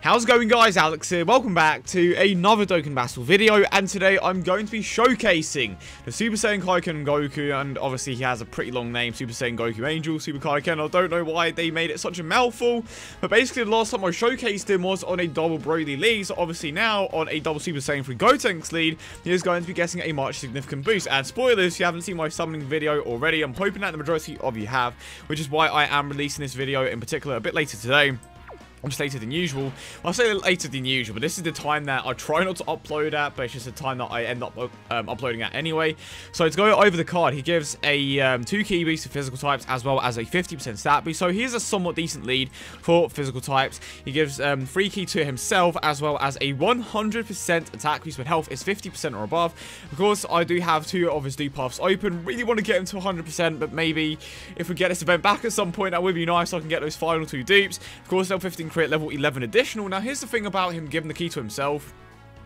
How's it going, guys? Alex here. Welcome back to another Dokkan Battle video, and today I'm going to be showcasing the Super Saiyan Kaioken Goku, and obviously he has a pretty long name, Super Saiyan Goku Angel, Super Kaioken. I don't know why they made it such a mouthful, but basically the last time I showcased him was on a double Broly lead, so obviously now on a double Super Saiyan 3 Gotenks lead, he is going to be getting a much significant boost. And spoilers, if you haven't seen my summoning video already, I'm hoping that the majority of you have, which is why I am releasing this video in particular a bit later today. I'm just later than usual. I'll say later than usual, but this is the time that I try not to upload at, but it's just the time that I end up uploading at anyway. So to go over the card, he gives a 2 key boost to physical types as well as a 50% stat boost. So he is a somewhat decent lead for physical types. He gives 3 key to himself as well as a 100% attack boost when health is 50% or above. Of course, I do have 2 of his D paths open. Really want to get him to 100%, but maybe if we get this event back at some point, that would be nice so I can get those final 2 dupes. Of course, level 15 create level 11 additional. Now here's the thing about him giving the key to himself.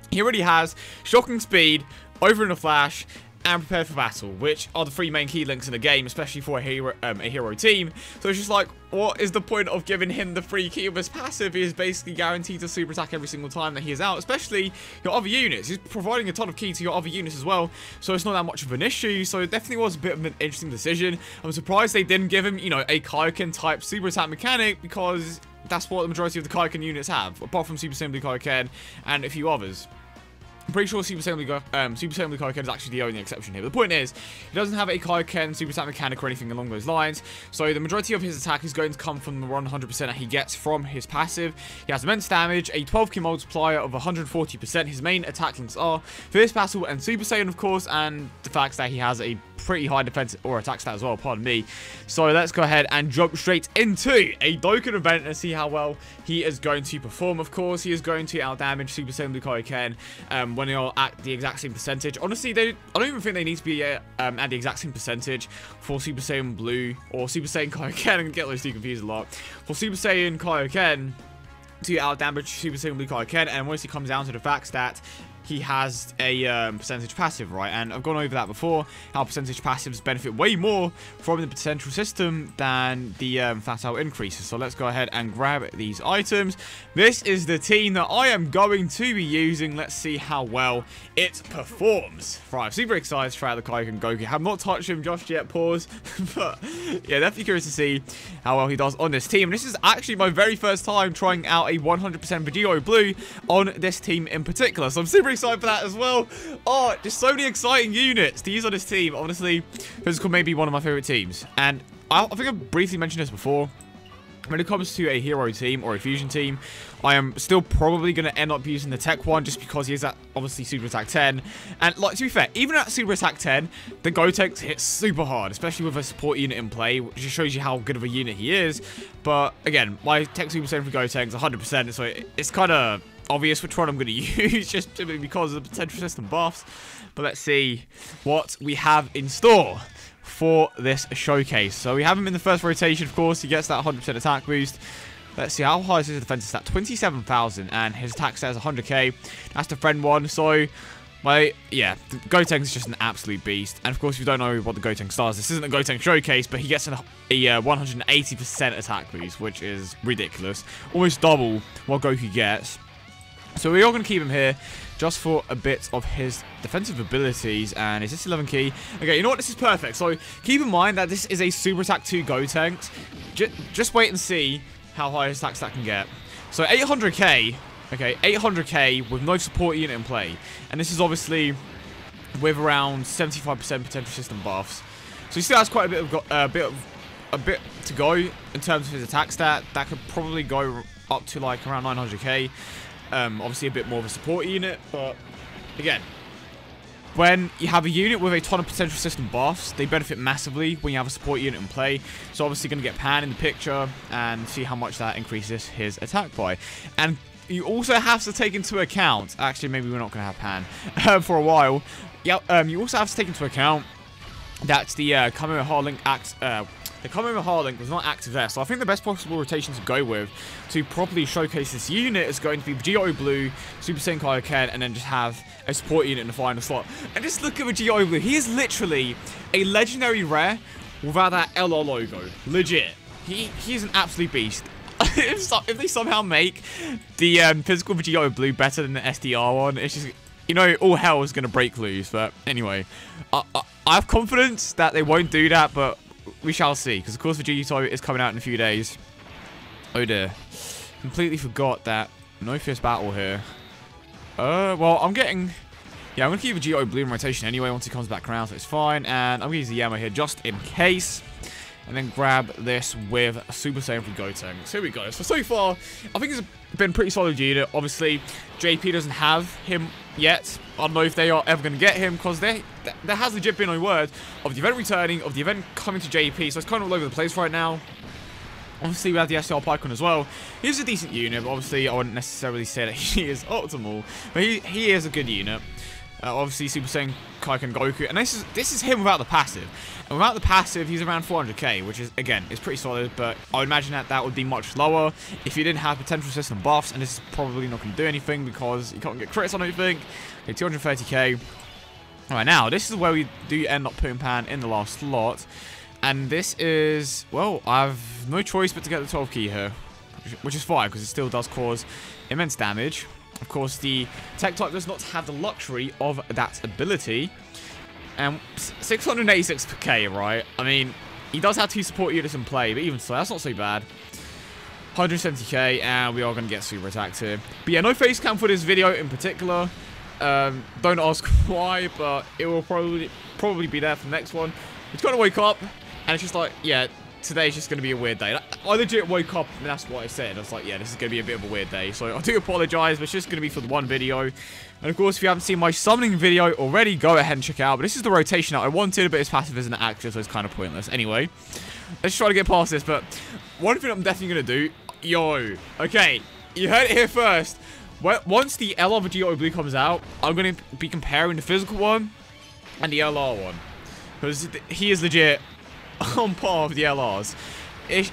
He already has shocking speed, over in a flash, and prepared for battle, which are the 3 main key links in the game, especially for a hero team. So it's just like, what is the point of giving him the free key of his passive? He is basically guaranteed to super attack every single time that he is out, especially your other units. He's providing a ton of key to your other units as well, so it's not that much of an issue. So it definitely was a bit of an interesting decision. I'm surprised they didn't give him, you know, a Kaioken type super attack mechanic, because that's what the majority of the Kaioken units have, apart from Super Saiyan Blue Kaioken and a few others. I'm pretty sure Super Saiyan Blue Kaioken is actually the only exception here. But the point is, he doesn't have a Kaioken super attack mechanic or anything along those lines. So the majority of his attack is going to come from the 100% that he gets from his passive. He has immense damage, a 12 key multiplier of 140%. His main attack links are Fierce Battle and Super Saiyan, of course, and the fact that he has a pretty high defense or attack stat as well, pardon me. So let's go ahead and jump straight into a Dokkan event and see how well he is going to perform. Of course, he is going to outdamage Super Saiyan Blue Kaioken when they are at the exact same percentage. Honestly, I don't even think they need to be at the exact same percentage for Super Saiyan Blue or Super Saiyan Kaioken. I get those two confused a lot. For Super Saiyan Kaioken to outdamage Super Saiyan Blue Kaioken, and once it comes down to the fact that he has a percentage passive, right? And I've gone over that before, how percentage passives benefit way more from the potential system than the fatal increases. So let's go ahead and grab these items. This is the team that I am going to be using. Let's see how well it performs. Right, I'm super excited to try out the Kaioken Goku. I have not touched him just yet, pause. But yeah, definitely curious to see how well he does on this team. And this is actually my very first time trying out a 100% Vegito Blue on this team in particular. So I'm super excited for that as well. Oh, just so many exciting units to use on this team. Honestly, Physical may be one of my favorite teams. And I think I've briefly mentioned this before. When it comes to a hero team or a fusion team, I am still probably going to end up using the tech one just because he is at obviously super attack 10. And like, to be fair, even at super attack 10, the Gotenks hits super hard, especially with a support unit in play, which just shows you how good of a unit he is. But again, my tech super saiyan for Gotenks 100%, so it's kind of obvious which one I'm going to use just simply because of the potential system buffs. But let's see what we have in store for this showcase. So we have him in the first rotation, of course. He gets that 100% attack boost. Let's see, how high is his defensive stat? 27,000, and his attack stat is 100k. That's the friend one. So yeah, the Gotenks is just an absolute beast. And of course, if you don't know what the Gotenks does, this isn't a Gotenks showcase, but he gets a 180% attack boost, which is ridiculous. Almost double what Goku gets. So we are going to keep him here just for a bit of his defensive abilities. And is this 11 key? Okay, you know what? This is perfect. So keep in mind that this is a Super Attack 2 Gotenks. Just wait and see how high his attack stat can get. So 800k. Okay, 800k with no support unit in play. And this is obviously with around 75% potential system buffs. So he still has quite a bit to go in terms of his attack stat. That could probably go up to like around 900k. Obviously a bit more of a support unit, but again, when you have a unit with a ton of potential system buffs, they benefit massively when you have a support unit in play. So obviously going to get Pan in the picture and see how much that increases his attack by. And you also have to take into account, actually maybe we're not going to have Pan for a while. Yeah, you also have to take into account that the Kamehameha link acts. The Kamehameha link was not active there, so I think the best possible rotation to go with to properly showcase this unit is going to be Vegito Blue, Super Saiyan Kaioken, and then just have a support unit in the final slot. And just look at Vegito Blue. He is literally a legendary rare without that LR logo. Legit. He's an absolute beast. if they somehow make the physical Vegito Blue better than the SDR one, it's just, you know, all hell is going to break loose. But anyway, I have confidence that they won't do that, but we shall see. Because, of course, Vegito is coming out in a few days. Oh, dear. Completely forgot that no fierce battle here. Well, I'm getting... Yeah, I'm going to keep Vegito Blue in rotation anyway once he comes back around, so it's fine. And I'm going to use the Yamo here just in case. And then grab this with Super Saiyan 3 Goten. So here we go. So far, I think it's been pretty solid unit. Obviously, JP doesn't have him yet. I don't know if they are ever going to get him, because there has legit been no word of the event returning, of the event coming to JP. So it's kind of all over the place right now. Obviously, we have the SR Pycon as well. He's a decent unit, but obviously, I wouldn't necessarily say that he is optimal. But he is a good unit. Obviously, Super Saiyan Kaioken Goku. And this is him without the passive. And without the passive, he's around 400k, which is, again, is pretty solid. But I would imagine that would be much lower if you didn't have potential system buffs. And this is probably not going to do anything because you can't get crits on anything. Okay, 230k. Alright, now, this is where we do end up putting Pan in the last slot. And this is, well, I have no choice but to get the 12 key here. Which is fine, because it still does cause immense damage. Of course, the tech type does not have the luxury of that ability. And 686k, right? I mean, he does have 2 support units in play, but even so, that's not so bad. 170k, and we are going to get super attacked here. But yeah, no face cam for this video in particular. Don't ask why, but it will probably be there for the next one. It's going to wake up, and it's just like, yeah, today's just going to be a weird day. I legit woke up, and that's what I said. I was like, yeah, this is going to be a bit of a weird day. So I do apologize, but it's just going to be for the one video. And of course, if you haven't seen my summoning video already, go ahead and check it out. But this is the rotation that I wanted, but his passive isn't active, so it's kind of pointless. Anyway, let's try to get past this. But one thing I'm definitely going to do, okay, you heard it here first. Once the LR Vegito Blue comes out, I'm going to be comparing the physical one and the LR one. Because he is legit on par with the LRs.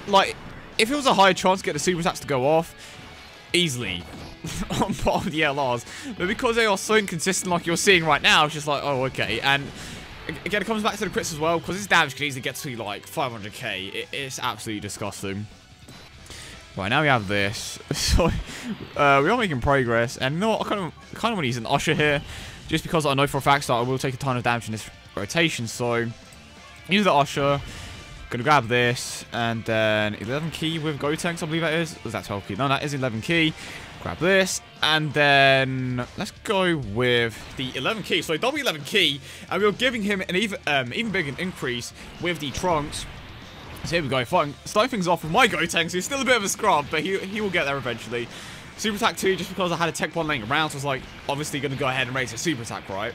Like, if it was a higher chance to get the super attacks to go off, easily on par with the LRs. But because they are so inconsistent like you're seeing right now, it's just like, oh, okay. And again, it comes back to the crits as well, because his damage can easily get to like 500k. It's absolutely disgusting. Right, now we have this. So, we are making progress. And you know what, I kind of want to use an Usher here, just because I know for a fact that I will take a ton of damage in this rotation. So, use the Usher. Gonna grab this, and then 11 key with Gotenks, I believe that is. Was that 12 key? No, that is 11 key. Grab this, and then let's go with the 11 key. So double 11 key, and we're giving him an even bigger increase with the Trunks. So here we go. Starting things off with my Gotenks, who's still a bit of a scrub, but he will get there eventually. Super attack 2, just because I had a tech 1 laying around, so I was like, obviously gonna go ahead and raise a super attack, right?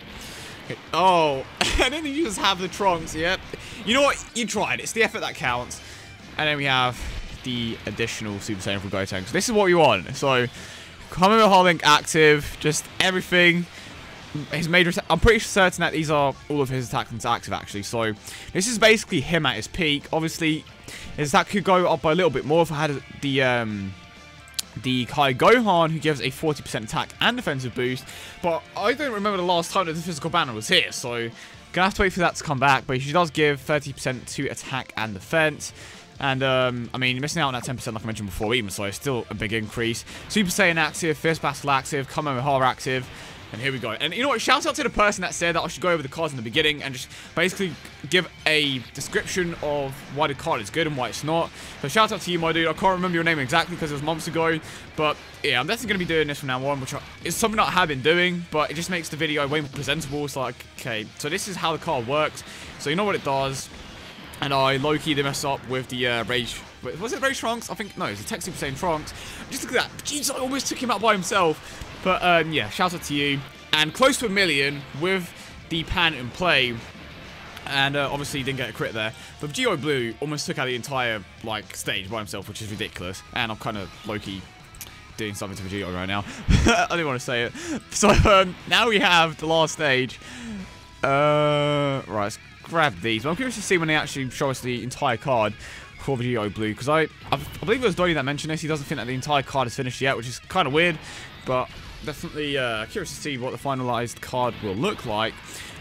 Okay. Oh, and then you just have the Trunks, yep. You know what? You tried. It's the effort that counts. And then we have the additional Super Saiyan for Gotenks. So this is what we want. So, Kamehameha Link active, just everything. His major attack. I'm pretty certain that these are all of his attacks active, actually. So, this is basically him at his peak. Obviously, his attack could go up by a little bit more if I had the Kai Gohan, who gives a 40% attack and defensive boost. But I don't remember the last time that the physical banner was here, so gonna have to wait for that to come back. But he does give 30% to attack and defense. And, I mean, missing out on that 10% like I mentioned before, even so, it's still a big increase. Super Saiyan active, Fierce Battle active, Kamehameha active. And here we go. And you know what? Shout out to the person that said that I should go over the cards in the beginning and just basically give a description of why the card is good and why it's not. So shout out to you, my dude. I can't remember your name exactly because it was months ago. But yeah, I'm definitely going to be doing this from now on, which is something that I have been doing. But it just makes the video way more presentable. It's like, okay, so this is how the card works. So you know what it does. And I low-key did mess up with the Rage. Was it Rage Trunks? I think, no, it's a Tech Super Saiyan Trunks. Just look at that. Jeez, I almost took him out by himself. But, yeah, shout out to you. And close to 1 million with the Pan in play. And, obviously, didn't get a crit there. But Vegito Blue almost took out the entire, like, stage by himself, which is ridiculous. And I'm kind of low-key doing something to Vegito right now. I didn't want to say it. So, now we have the last stage. Right, let's grab these. But I'm curious to see when they actually show us the entire card for Vegito Blue. Because I believe it was Donnie that mentioned this. He doesn't think that the entire card is finished yet, which is kind of weird. But definitely curious to see what the finalized card will look like.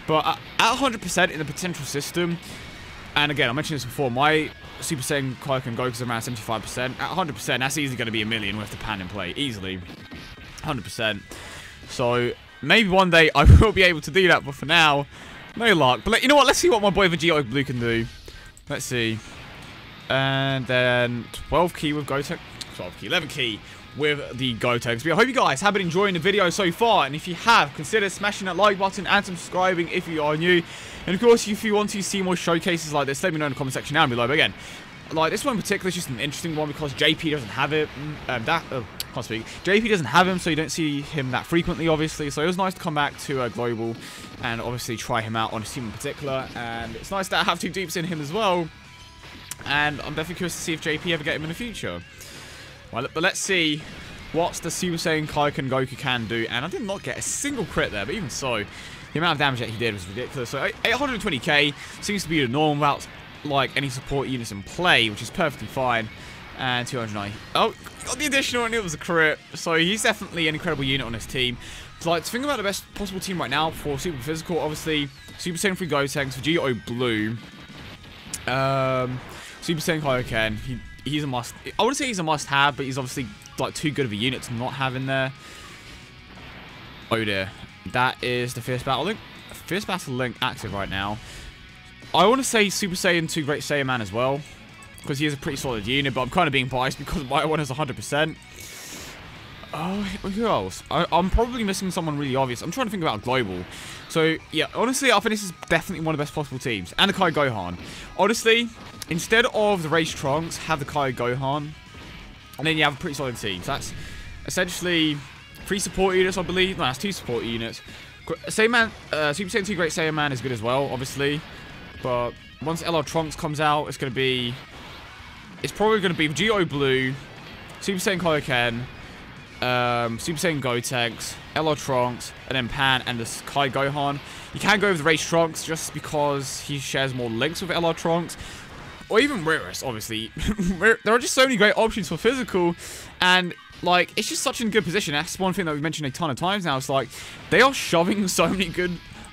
But at 100% in the potential system, And again, I mentioned this before, my Super Saiyan Kaioken Goku is around 75%. At 100%, that's easily going to be a million with the pan in play. Easily. 100%. So, maybe one day I will be able to do that, but for now, no luck. But you know what? Let's see what my boy Vegito Blue can do. Let's see. And then 12 key with Goten. 12 key, 11 key with the Gotenks. But I hope you guys have been enjoying the video so far. And if you have, consider smashing that like button and subscribing if you are new. And of course, if you want to see more showcases like this, let me know in the comment section down below. But again, like this one in particular is just an interesting one because JP doesn't have it. Can't speak. JP doesn't have him, so you don't see him that frequently, obviously. So it was nice to come back to Global and obviously try him out on his team in particular. And it's nice that I have 2 dupes in him as well. And I'm definitely curious to see if JP ever get him in the future. Well, but let's see what the Super Saiyan Kaioken Goku can do. And I did not get a single crit there, but even so, the amount of damage that he did was ridiculous. So 820k seems to be the norm without like any support units in play, which is perfectly fine. And 290. Oh, got the additional, and it was a crit. So he's definitely an incredible unit on his team. So like, to think about the best possible team right now for Super Physical, obviously Super Saiyan 3 Gotenks, Vegito Blue, Super Saiyan Kaioken. He's a must. I wouldn't say he's a must-have, but he's obviously like too good of a unit to not have in there. Oh dear. That is the Fierce Battle Link. Fierce Battle Link active right now. I want to say Super Saiyan 2 Great Saiyaman as well, because he is a pretty solid unit, but I'm kind of being biased because my one is 100%. Oh, who else? I'm probably missing someone really obvious. I'm trying to think about Global. So, yeah, honestly, I think this is definitely one of the best possible teams. And the Kai Gohan. Honestly, instead of the Rage Trunks, have the Kai Gohan. And then you have a pretty solid team. So that's essentially 3 support units, I believe. No, that's 2 support units. Saiyaman, Super Saiyan 2 Great Saiyaman is good as well, obviously. But once LR Trunks comes out, it's going to be... It's probably going to be Vegito Blue, Super Saiyan Kaioken, Super Saiyan Gotenks, LR Trunks, and then Pan and the Kai Gohan. You can go with the Rage Trunks just because he shares more links with LR Trunks. Or even Rarus, obviously. There are just so many great options for physical. And, like, it's just such a good position. That's one thing that we've mentioned a ton of times now. It's like, they are shoving so many good,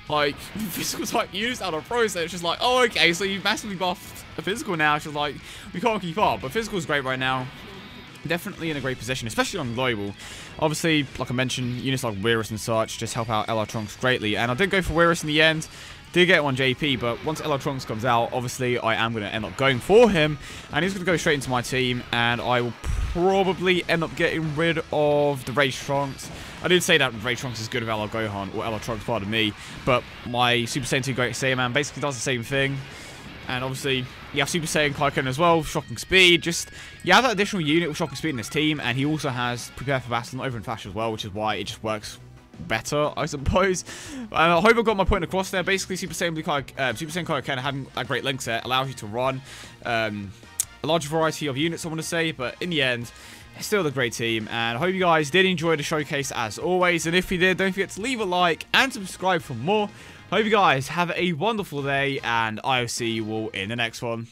like, physical type units out of pros. So it's just like, oh, okay, so you've massively buffed a physical now. It's just like, we can't keep up. But physical is great right now. Definitely in a great position, especially on Global. Obviously, like I mentioned, units like Weirus and such just help out LR Trunks greatly. And I did go for Weirus in the end. Did get one JP, but once LR Trunks comes out, obviously I am going to end up going for him. And he's going to go straight into my team. And I will probably end up getting rid of the Rage Trunks. I did say that Rage Trunks is good with LR Gohan, or LR Trunks, pardon me. But my Super Saiyan 2 Great Saiyaman basically does the same thing. And obviously, you have Super Saiyan Kaioken as well, Shocking Speed. Just, you have that additional unit with Shocking Speed in this team, and he also has Prepare for Battle and Over and Flash as well, which is why it just works better, I suppose. I hope I got my point across there. Basically, Super Saiyan Kaioken having that great link set allows you to run a larger variety of units, I want to say, but in the end, it's still a great team, and I hope you guys did enjoy the showcase as always, and if you did, don't forget to leave a like and subscribe for more. Hope you guys have a wonderful day, and I'll see you all in the next one.